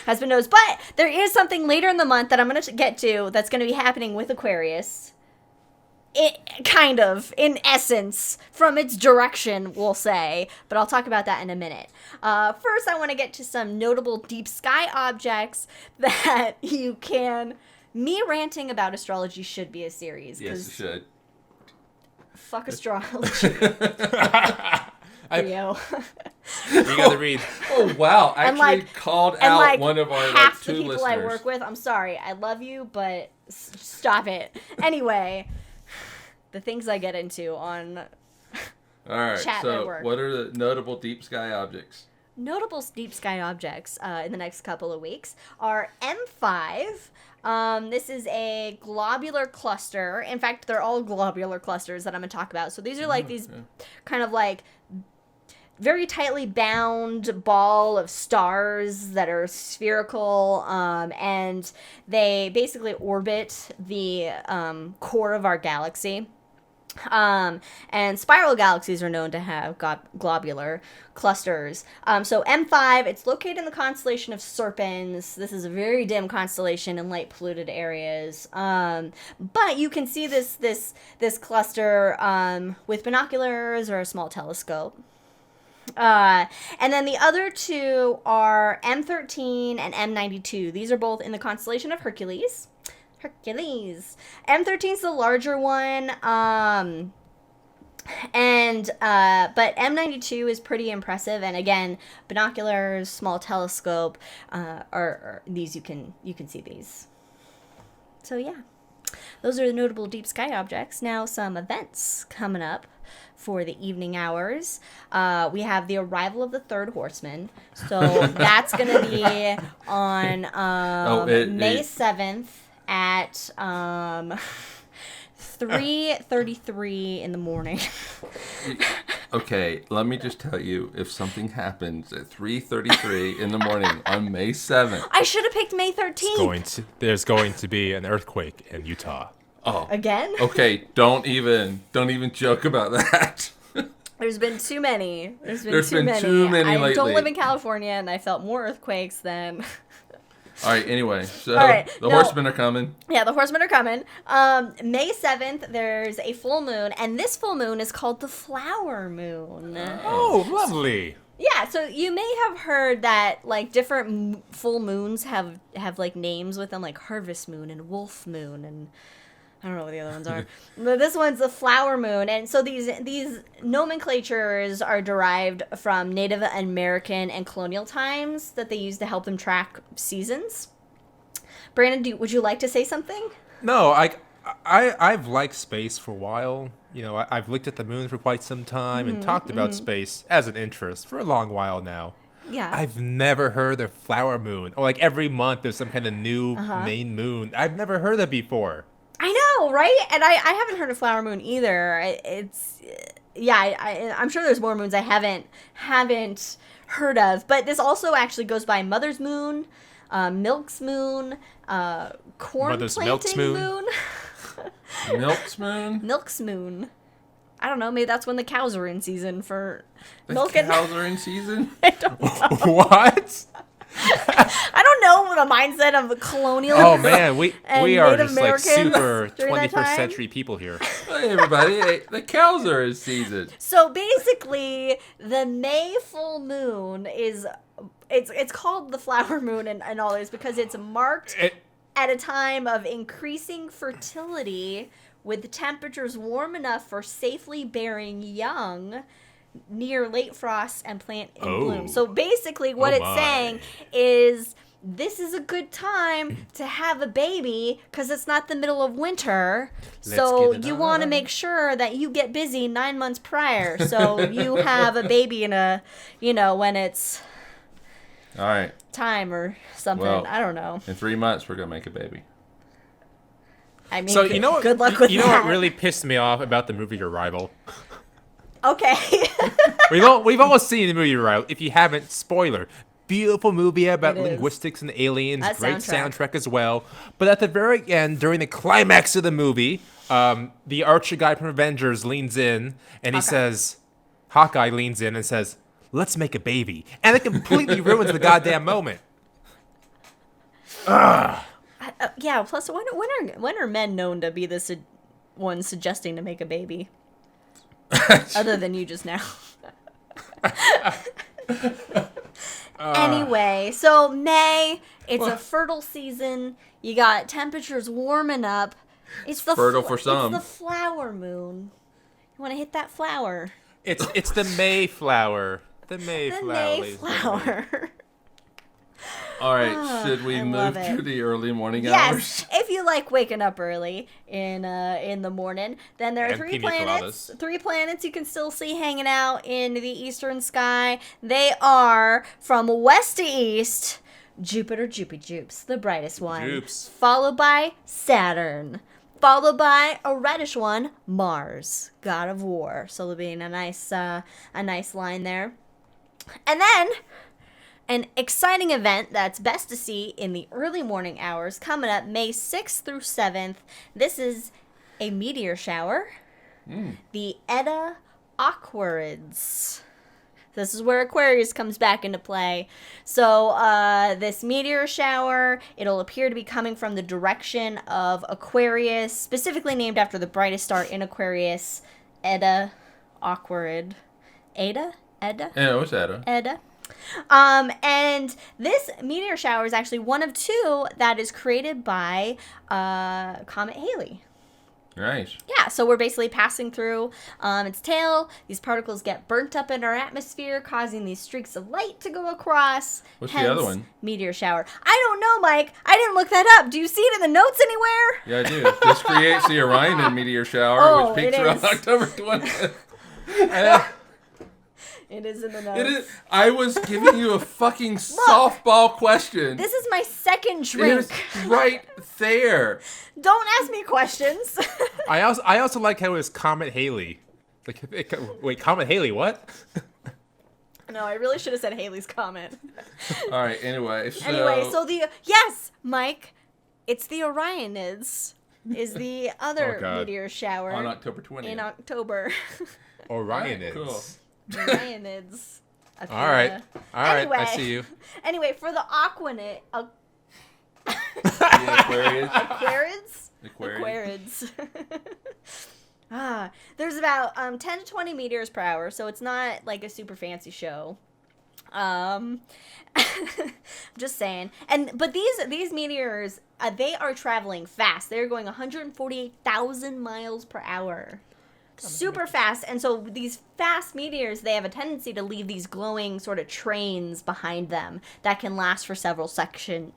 noticed. But there is something later in the month that I'm going to get to that's going to be happening with Aquarius. It kind of, in essence, from its direction, we'll say, but I'll talk about that in a minute. First, I want to get to some notable deep sky objects that you can. Me ranting about astrology should be a series. Yes, it should. Fuck astrology. Yo. You gotta read. Oh, wow. Actually called out one of our half two the people listeners. I work with. I'm sorry. I love you, but stop it. Anyway, the things I get into on All right, chat at so work. what are the notable deep sky objects? Notable deep sky objects in the next couple of weeks are M5. This is a globular cluster. In fact, they're all globular clusters that I'm going to talk about. So these are these kind of very tightly bound ball of stars that are spherical, and they basically orbit the core of our galaxy. And spiral galaxies are known to have globular clusters. So M5, it's located in the constellation of Serpens. This is a very dim constellation in light polluted areas. But you can see this cluster with binoculars or a small telescope. And then the other two are M13 and M92. These are both in the constellation of Hercules. M13 is the larger one, but M92 is pretty impressive. And again, binoculars, small telescope, are these you can see these. So yeah, those are the notable deep sky objects. Now some events coming up for the evening hours. We have the arrival of the third horseman. So that's going to be on May 7th. At 3 3:33 in the morning. Okay, let me just tell you, if something happens at 3:33 in the morning on May 7th. I should have picked May 13th. There's going to be an earthquake in Utah. Oh. Again? Okay, don't even joke about that. There's been too many. There's been too many I lately. don't live in California, and I felt more earthquakes than... All right, anyway, so the horsemen are coming. Yeah, the horsemen are coming. May 7th, there's a full moon, and this full moon is called the flower moon. Oh, lovely. Yeah, so you may have heard that, like, different full moons have like, names with them, like harvest moon and wolf moon, and I don't know what the other ones are. But this one's the flower moon, and so these nomenclatures are derived from Native American and colonial times that they used to help them track seasons. Brandon, would you like to say something? No, I've liked space for a while. You know, I've looked at the moon for quite some time and talked about space as an interest for a long while now. Yeah. I've never heard of flower moon. Or like every month there's some kind of new main moon. I've never heard of before. I know, right? And I haven't heard of flower moon either. I'm sure there's more moons I haven't heard of. But this also actually goes by Mother's Moon, Milk's Moon, corn Mother's planting Milk's moon. Milk's moon? Milk's Moon. I don't know. Maybe that's when the cows are in season for The milk cows are in season? I don't know. What? I don't know the mindset of the colonial. Oh man, we and are Native just like Americans super during that 21st time. century people here. Hey, everybody, the cows are in season. So basically, the May full moon is it's called the flower moon and all this because it's marked at a time of increasing fertility with temperatures warm enough for safely bearing young near late frost and plant in bloom. So basically what it's saying is this is a good time to have a baby because it's not the middle of winter. So you want to make sure that you get busy 9 months prior. So you have a baby in when it's All right. time or something. Well, I don't know. In 3 months, we're going to make a baby. I mean, So good luck with that. You know what really pissed me off about the movie Arrival? Okay. We've all seen the movie Arrival. If you haven't, spoiler. Beautiful movie about It is. linguistics and aliens. That Great soundtrack. soundtrack as well. But at the very end, during the climax of the movie, the Archer guy from Avengers leans in and he says, Hawkeye leans in and says, "Let's make a baby," and it completely ruins the goddamn moment. Yeah. Plus, when are men known to be the ones suggesting to make a baby? Other than you just now. Anyway, so May, it's a fertile season. You got temperatures warming up. It's the Fertile for some. It's the flower moon. You want to hit that flower? It's the Mayflower. The Mayflower. The Mayflower. All right, should we I move love it. to the early morning hours? Yes, if you like waking up early in the morning, then there are And three pina planets. coladas. 3 planets you can still see hanging out in the eastern sky. They are from west to east. Jupiter, Jupes, the brightest one. Jupes. Followed by Saturn. Followed by a reddish one, Mars, god of war. So there'll be a nice line there. And then an exciting event that's best to see in the early morning hours coming up May 6th through 7th. This is a meteor shower. The Eta Aquarids. This is where Aquarius comes back into play. So this meteor shower, it'll appear to be coming from the direction of Aquarius, specifically named after the brightest star in Aquarius, Eta Aquarid. Eta? Eta? Yeah, it was Ada. Eta. And this meteor shower is actually one of 2 that is created by Comet Halley. Right. Yeah, so we're basically passing through its tail. These particles get burnt up in our atmosphere, causing these streaks of light to go across. What's the other one? Meteor shower. I don't know, Mike. I didn't look that up. Do you see it in the notes anywhere? Yeah, I do. This creates the Orion meteor shower, Oh, which peaks it around is. October 20th. It is in the notes. It is. I was giving you a fucking softball question. This is my second It drink. is right there. Don't ask me questions. I also like how it was Comet Haley. Like, wait, Comet Haley, what? No, I really should have said Haley's comment. All right. Anyway, so yes, Mike, it's the Orionids. Is the other God. meteor shower on October 20th. in October. Orionids. Cool. Orionids. Okay. All right. Anyway. I see you. Anyway, for the Aquanid, The Aquarius. Aquarids. There's about 10 to 20 meters per hour, so it's not like a super fancy show. Just saying. But these meteors, they are traveling fast. They're going 148,000 miles per hour. Super fast. And so these fast meteors, they have a tendency to leave these glowing sort of trains behind them that can last for several seconds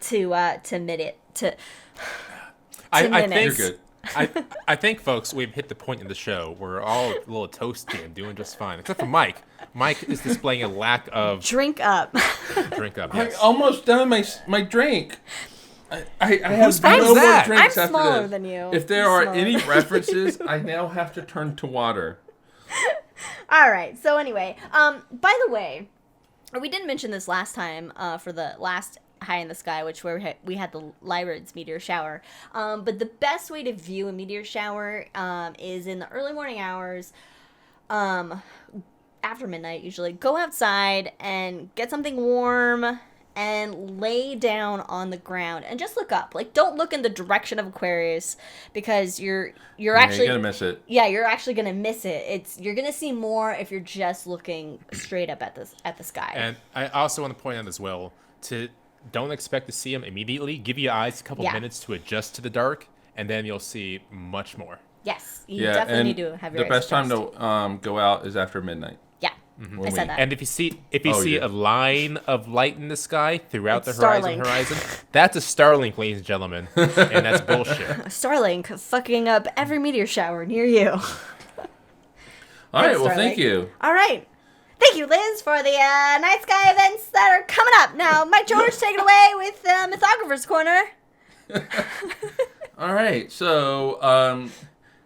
to I minutes. think You're good. I think, folks, we've hit the point in the show where we're all a little toasty and doing just fine, except for Mike. Mike is displaying a lack of Drink up. drink up. I Yes. almost done my drink. I have fault no is more that? drinks I'm after smaller this. than you. If there I'm are smaller. any references, I now have to turn to water. All right. So anyway, by the way, we didn't mention this last time for the last High in the Sky, which where we had the Lyrids meteor shower. But the best way to view a meteor shower is in the early morning hours, after midnight usually. Go outside and get something warm and lay down on the ground and just look up. Like, don't look in the direction of Aquarius because you're actually You're gonna miss it. Yeah, you're actually gonna miss it. You're gonna see more if you're just looking straight up at the sky. And I also want to point out as well don't expect to see them immediately. Give your eyes a couple minutes to adjust to the dark, and then you'll see much more. Yes, you definitely and need to have your the best time adjust. to go out is after midnight. Yeah, I said that. And if you see yeah. a line of light in the sky throughout It's the Starlink. horizon, that's a Starlink, ladies and gentlemen, and that's bullshit. Starlink fucking up every meteor shower near you. All right. Well, Starlink. thank you. All right. Thank you, Liz, for the night sky events that are coming up. Now, Mike George, take it away with Mythographer's Corner. All right. So,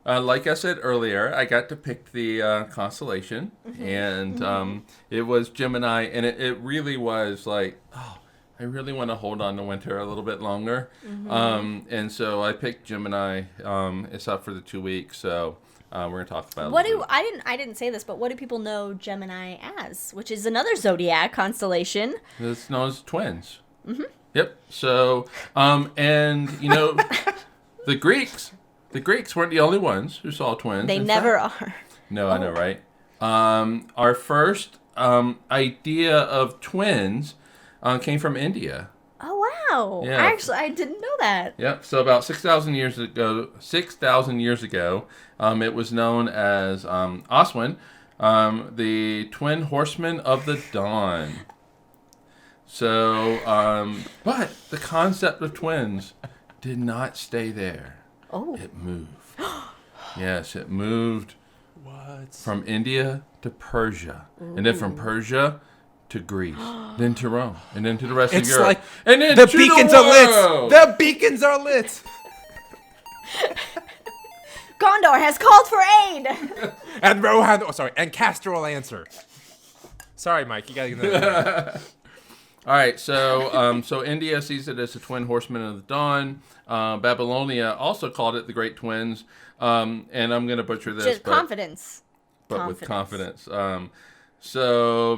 like I said earlier, I got to pick the constellation, and it was Gemini, and it really was like, oh, I really want to hold on to winter a little bit longer. And so I picked Gemini. It's up for the 2 weeks, so we're gonna talk about. I didn't say this, but what do people know Gemini as? Which is another zodiac constellation. It's known as twins. Yep. So, and you know, the Greeks weren't the only ones who saw twins. They In never fact- are. No, I know, right? Our first idea of twins came from India. Oh wow! Yeah. I didn't know that. Yep. So about 6,000 years ago, it was known as Aswin, the twin horsemen of the dawn. So, but the concept of twins did not stay there. Oh. It moved. Yes, it moved from India to Persia, and then from Persia to Greece, then to Rome, and then to the rest of It's Europe. like And then the to beacons the are lit. world. The beacons are lit. Gondor has called for aid. And Rohan, and Castor will answer. Sorry, Mike, you gotta get that. All right, so India sees it as the twin horsemen of the dawn. Babylonia also called it the Great Twins, and I'm going to butcher this, Just confidence. but with confidence. So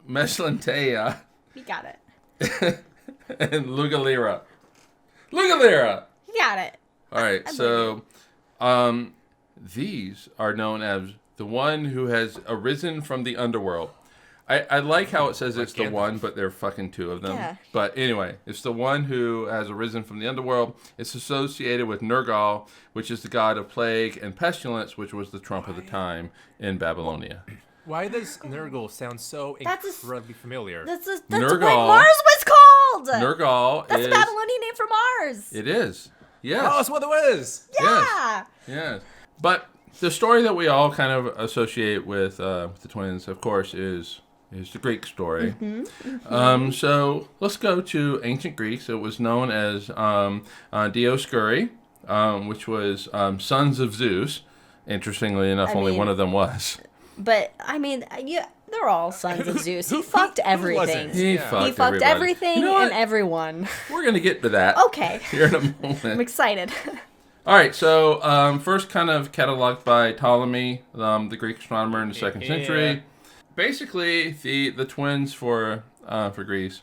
Meslentea You got it. and Lugalira. Lugalira! You got it. All right, so these are known as the one who has arisen from the underworld. I like how it says it's the Gandalf. one, but there are fucking two of them. Yeah. But anyway, it's the one who has arisen from the underworld. It's associated with Nergal, which is the god of plague, and pestilence, which was the trump of the time in Babylonia. Why does Nurgle sound so incredibly familiar? That's what Nergal. Mars was called. Nergal That's is... a Babylonian name for Mars. It is. Yes. Oh, that's what it was. Yeah. Yes. But the story that we all kind of associate with the twins, of course, is is the Greek story. So let's go to ancient Greece. It was known as Dioscuri, which was sons of Zeus. Interestingly enough, only one of them was. But I mean, they're all sons of Zeus. He fucked everything. He fucked everything You know and everyone. We're gonna get to that. Okay. Here in a moment. I'm excited. All right, so first kind of cataloged by Ptolemy, the Greek astronomer in the 2nd century. Basically, the twins for Greece,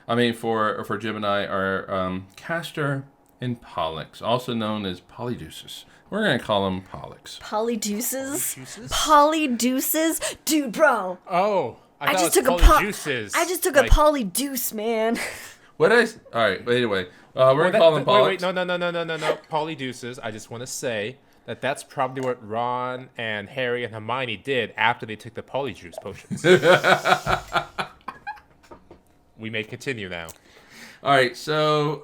for Gemini are Castor and Pollux, also known as Polydeuces. We're gonna call them Pollux. Polydeuces? Polydeuces? Dude, bro. Oh, I just took took a I just took a polydeuce, man. All right, but anyway, we're gonna call them Pollux. Wait, no. Polydeuces. I just want to say that's probably what Ron and Harry and Hermione did after they took the polyjuice potions. We may continue now. All right, so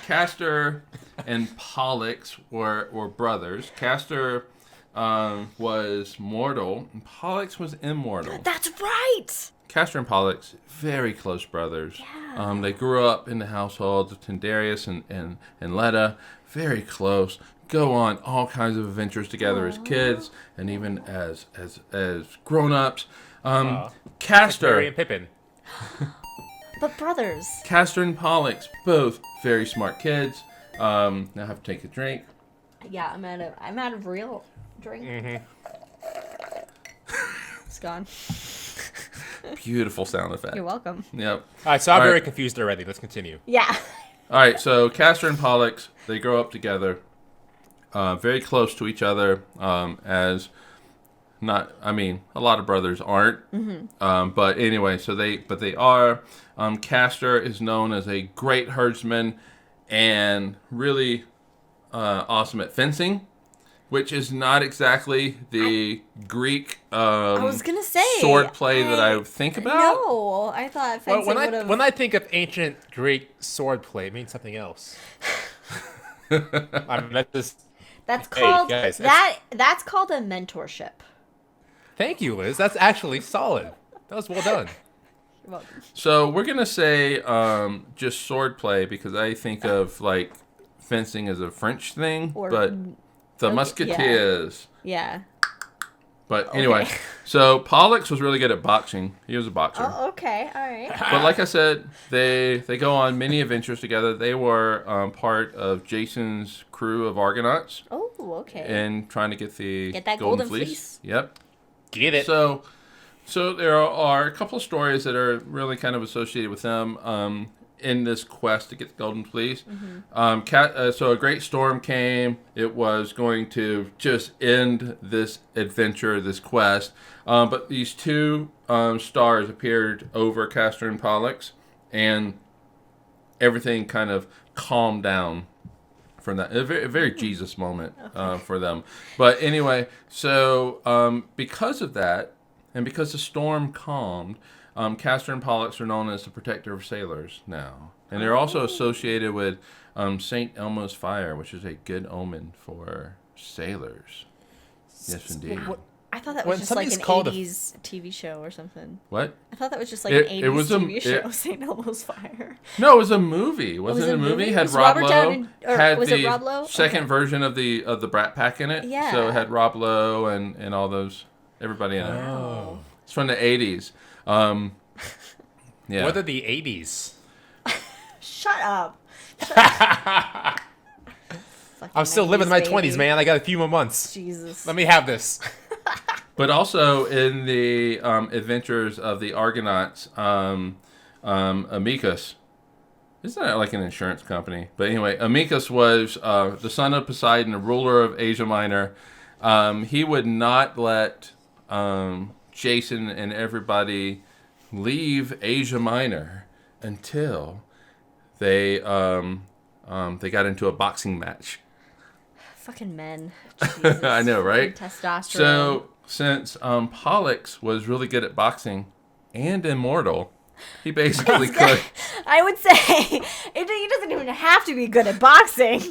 Castor and Pollux were brothers. Castor was mortal, and Pollux was immortal. That's right. Castor and Pollux, very close brothers. Yeah. They grew up in the households of Tyndareus and Leda, very close. Go on all kinds of adventures together as kids and even as grown-ups. Castor, Harry and Pippin. But brothers. Castor and Pollux, both very smart kids. Now I have to take a drink. Yeah, I'm out of real drink. It's gone. Beautiful sound effect. You're welcome. Yep. All right, so I'm All very right. confused already. Let's continue. Yeah. All right, so Castor and Pollux, they grow up together, very close to each other. A lot of brothers aren't. But anyway, they are. Castor is known as a great herdsman and really awesome at fencing, which is not exactly the Greek I was gonna say sword play that I think about. No, I thought fencing would have. When I think of ancient Greek swordplay, it means something else. That's called guys, that's called a mentorship. Thank you, Liz. That's actually solid. That was well done. You're welcome. So we're gonna say just sword play because I think of like fencing as a French thing, but the musketeers. Yeah. But anyway, so Pollux was really good at boxing. He was a boxer. Oh, okay. All right. But like I said, they go on many adventures together. They were part of Jason's crew of Argonauts Oh, okay. and trying to get that golden fleece. Yep. Get it. So there are a couple of stories that are really kind of associated with them in this quest to get the Golden Fleece. So a great storm came. It was going to just end this adventure, this quest. But these two stars appeared over Castor and Pollux, and everything kind of calmed down from that. A very Jesus moment for them. But anyway, so because of that, and because the storm calmed, Castor and Pollux are known as the protector of sailors now. And they're also associated with St. Elmo's fire, which is a good omen for sailors. Yes, indeed. I thought that When was just like an somebody's called 80s TV show or something. What? I thought that was just like an 80s it was TV show, St. Elmo's Fire. No, it was a movie. Wasn't it it a a movie? movie? Had Was Rob Robert Lowe. Downey- or Had was the it Rob Lowe? second Okay. version of the Brat Pack in it. Yeah. So it had Rob Lowe and all those, everybody in it. Oh. It's from the 80s. Yeah. What are the 80s? Shut up. I'm still living 90s, my baby. 20s, man. I got a few more months. Jesus. Let me have this. But also in the adventures of the Argonauts, Amicus. Isn't that like an insurance company? But anyway, Amicus was the son of Poseidon, the ruler of Asia Minor. He would not let Jason and everybody leave Asia Minor until they got into a boxing match. Fucking men. Jesus. I know, right? Testosterone. So since Pollux was really good at boxing and immortal, he basically could. I would say he doesn't even have to be good at boxing.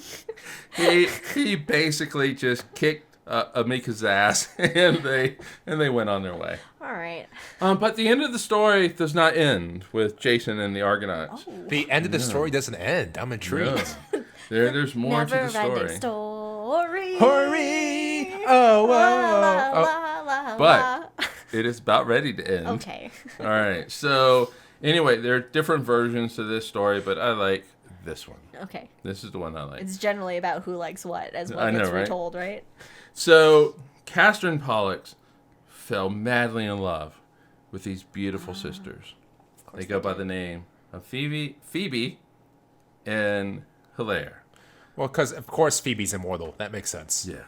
He basically just kicked Amika's ass, and they went on their way. All right. But the end of the story does not end with Jason and the Argonauts. The end of the story doesn't end. I'm intrigued. No. There's more to the Never-ending story. story. Hurry! Oh, La, whoa. la, la, But la. it is about ready to end. Okay. All right. So anyway, there are different versions to this story, but I like this one. Okay. This is the one I like. It's generally about who likes what as I what know, gets right? retold, right? So Castor and Pollux fell madly in love with these beautiful sisters. They go by the name of Phoebe, and Hilaire. Well, because, of course, Phoebe's immortal. That makes sense. Yeah.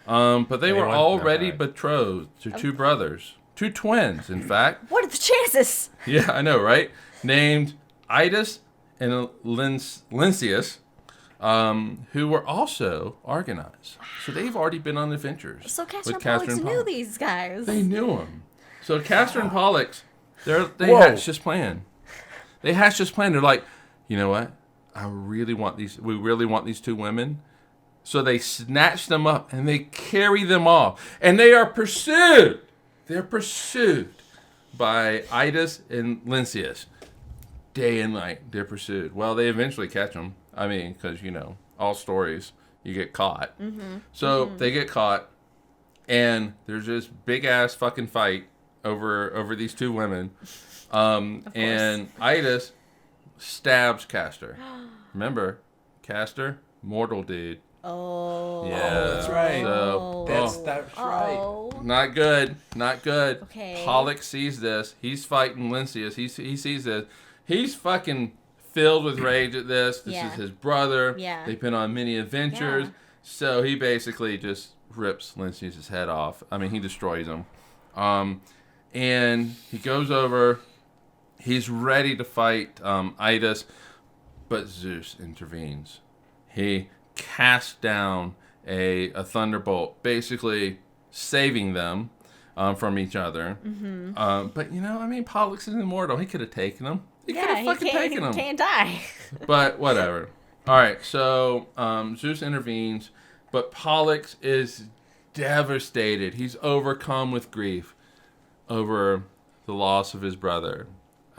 But they were Anyone? already Okay. betrothed to two brothers. Two twins, in fact. What are the chances? Yeah, I know, right? Named Idas and Lynceus, who were also Argonauts. So they've already been on adventures. So Castor and Castor Pollux knew Pollux. these guys. They knew them. So Castor and Pollux, they Whoa. hatched this plan. They hatched this plan. They're like, you know what? We really want these two women. So they snatch them up and they carry them off. And they are pursued. They're pursued by Idas and Lynceus. Day and night, they're pursued. Well, they eventually catch them. I mean, because, all stories, you get caught. Mm-hmm. So they get caught. And there's this big-ass fucking fight over these two women. And Idas stabs Castor. Remember, Castor, mortal dude. Oh. Yeah, that's right. So, That's right. Oh. not good. Not good. Okay. Pollux sees this. He's fighting Lynceus. He sees this. He's fucking filled with rage at this. This Yeah. is his brother. Yeah. They've been on many adventures. Yeah. So he basically just rips Lynceus' head off. I mean, he destroys him. And he goes over. He's ready to fight Idas, but Zeus intervenes. He casts down a thunderbolt, basically saving them from each other. Mm-hmm. But Pollux is immortal. He could have taken them. He could have fucking taken them. He can't die. But whatever. All right, so Zeus intervenes, but Pollux is devastated. He's overcome with grief over the loss of his brother.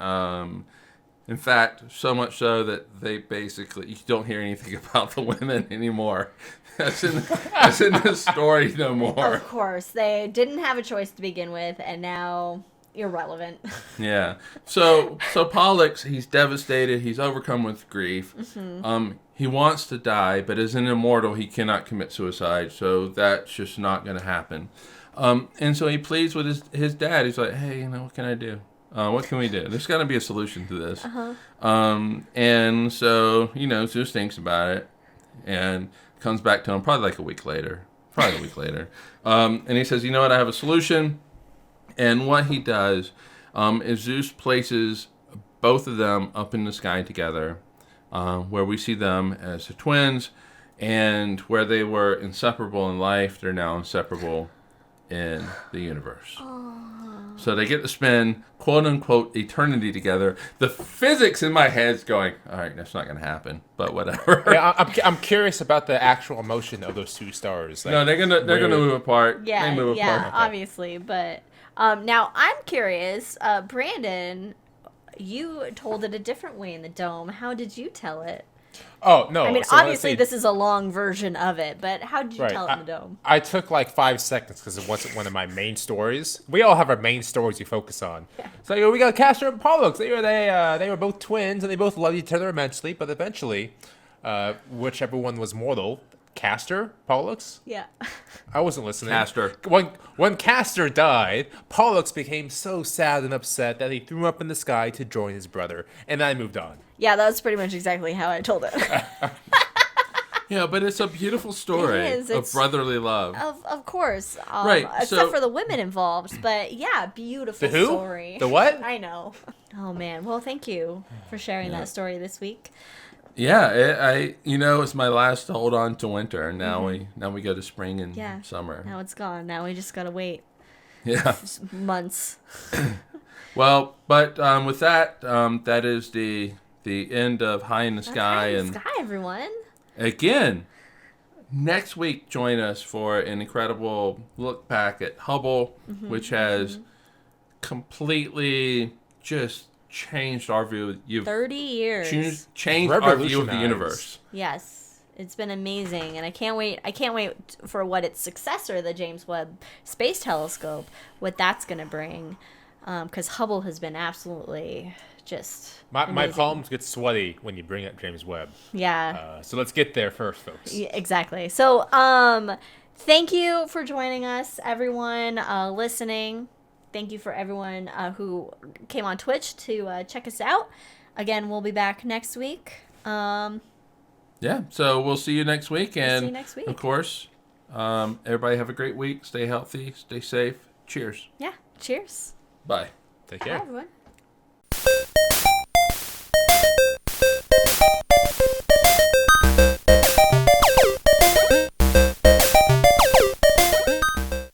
In fact, so much so that they basically, you don't hear anything about the women anymore. That's in the story no more. Of course, they didn't have a choice to begin with, and now irrelevant. Yeah. So Pollux, he's devastated. He's overcome with grief. Mm-hmm. He wants to die, but as an immortal, he cannot commit suicide. So that's just not going to happen. And so he pleads with his dad. He's like, hey, what can I do? What can we do? There's got to be a solution to this. And so, Zeus thinks about it and comes back to him probably a week later. And he says, you know what? I have a solution. And what he does is Zeus places both of them up in the sky together, where we see them as the twins, and where they were inseparable in life, they're now inseparable in the universe. Aww. So they get to spend, quote unquote, eternity together. The physics in my head's going, all right, that's not going to happen, but whatever. Yeah, I'm curious about the actual emotion of those two stars. No, they're gonna move apart. Yeah, they move apart. Okay. Obviously, but now I'm curious, Brandon. You told it a different way in the dome. How did you tell it? Oh, no. I mean, so obviously this is a long version of it, but how did you tell it in the dome? I took 5 seconds because it wasn't one of my main stories. We all have our main stories we focus on. Yeah. So we got Castor and Pollux. They were both twins, and they both loved each other immensely. But eventually, whichever one was mortal, Castor, Pollux. Yeah. I wasn't listening. Castor. When Castor died, Pollux became so sad and upset that he threw up in the sky to join his brother, and I moved on. Yeah, that was pretty much exactly how I told it. Yeah, but it's a beautiful story of brotherly love. Of course. Right. Except for the women involved. But yeah, beautiful The who? story. The what? I know. Oh, man. Well, thank you for sharing that story this week. Yeah, it's my last hold on to winter, and now we go to spring and summer. Now it's gone. Now we just gotta wait. Yeah. Months. Well, but with that, that is the end of High in the Sky. High in the Sky, everyone. Again, next week, join us for an incredible look back at Hubble, which has completely just changed our view. 30 years. Changed our view of the Revolutionized. universe. Yes. It's been amazing, and I can't wait for what its successor, the James Webb Space Telescope, what that's going to bring. Because Hubble has been absolutely just My amazing. palms get sweaty when you bring up James Webb. Yeah. So let's get there first, folks. Yeah, exactly. So, thank you for joining us, everyone listening. Thank you for everyone who came on Twitch to check us out. Again, we'll be back next week. Yeah, so we'll see you next week. And see you next week. Of course, everybody have a great week. Stay healthy, stay safe. Cheers. Yeah. Cheers. Bye. Take Bye, care. everyone.